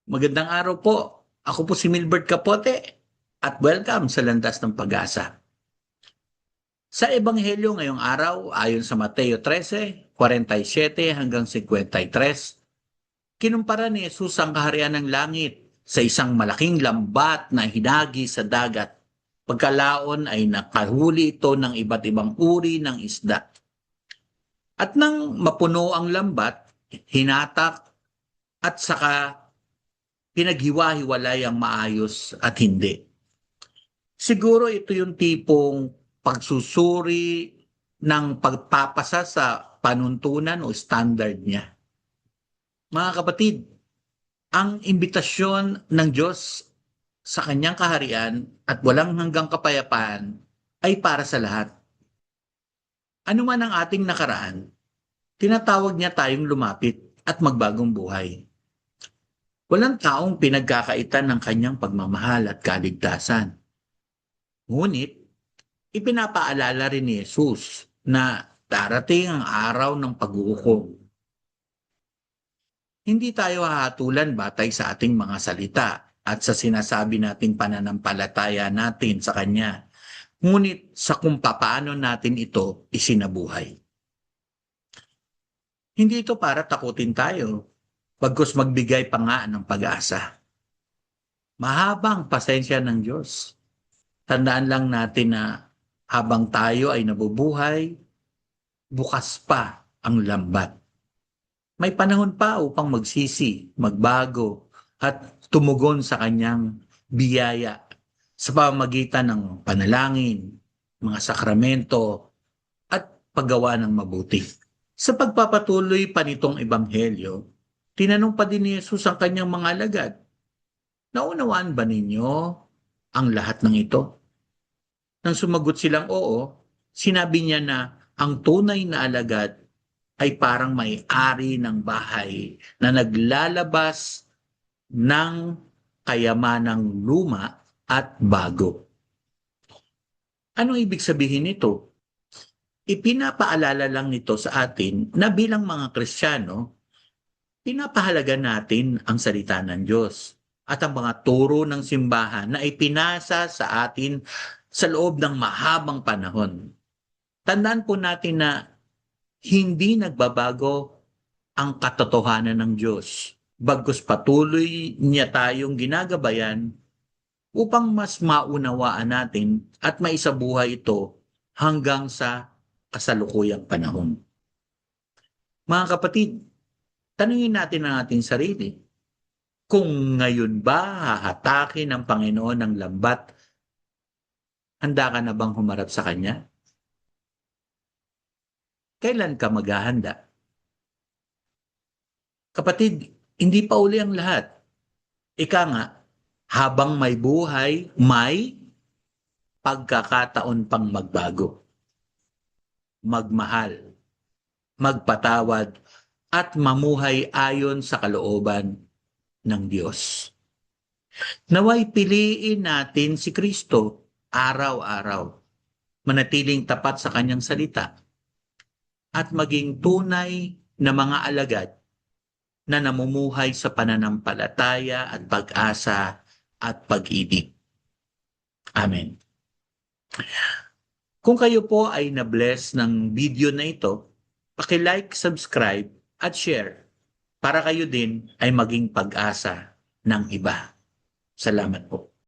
Magandang araw po. Ako po si Milbert Capote at welcome sa Landas ng Pag-asa. Sa Ebanghelyo ngayong araw, ayon sa Mateo 13:47 hanggang 53, kinumpara ni Jesus ang kaharian ng langit sa isang malaking lambat na hinagi sa dagat. Pagkalaon ay nakahuli ito ng iba't ibang uri ng isda. At nang mapuno ang lambat, hinatak at saka pinaghiwa-hiwalay ang maayos at hindi. Siguro ito yung tipong pagsusuri ng pagpapasa sa panuntunan o standard niya. Mga kapatid, ang imbitasyon ng Diyos sa kanyang kaharian at walang hanggang kapayapaan ay para sa lahat. Ano man ang ating nakaraan, tinatawag niya tayong lumapit at magbagong buhay. Walang taong pinagkakaitan ng kanyang pagmamahal at kaligtasan. Ngunit, ipinapaalala rin ni Jesus na darating ang araw ng paghuhukom. Hindi tayo hahatulan batay sa ating mga salita at sa sinasabi nating pananampalataya natin sa Kanya, ngunit sa kung paano natin ito isinabuhay. Hindi ito para takutin tayo, bagkus magbigay pa nga ng pag-asa. Mahabang pasensya ng Diyos. Tandaan lang natin na habang tayo ay nabubuhay, bukas pa ang lambat. May panahon pa upang magsisi, magbago, at tumugon sa kanyang biyaya sa pamamagitan ng panalangin, mga sakramento, at paggawa ng mabuti. Sa pagpapatuloy pa nitong ebanghelyo, tinanong pa din ni Jesus ang kanyang mga alagad, naunawaan ba ninyo ang lahat ng ito? Nang sumagot silang oo, sinabi niya na ang tunay na alagad ay parang may-ari ng bahay na naglalabas ng kayamanang luma at bago. Anong ibig sabihin nito? Ipinapaalala lang nito sa atin na bilang mga Kristiyano, pinapahalaga natin ang salita ng Diyos at ang mga turo ng simbahan na ipinasa sa atin sa loob ng mahabang panahon. Tandaan po natin na hindi nagbabago ang katotohanan ng Diyos, bagkus patuloy niya tayong ginagabayan upang mas maunawaan natin at maisabuhay ito hanggang sa kasalukuyang panahon. Mga kapatid, tanungin natin ang ating sarili, kung ngayon ba hahatakin ng Panginoon ng lambat, handa ka na bang humarap sa Kanya? Kailan ka maghahanda? Kapatid, hindi pa uli ang lahat. Ika nga, habang may buhay, may pagkakataon pang magbago, magmahal, magpatawad, at mamuhay ayon sa kalooban ng Diyos. Naway piliin natin si Kristo araw-araw, manatiling tapat sa kanyang salita, at maging tunay na mga alagad na namumuhay sa pananampalataya at pag-asa at pag-ibig. Amen. Kung kayo po ay na-bless ng video na ito, paki-like, subscribe, at share para kayo din ay maging pag-asa ng iba. Salamat po.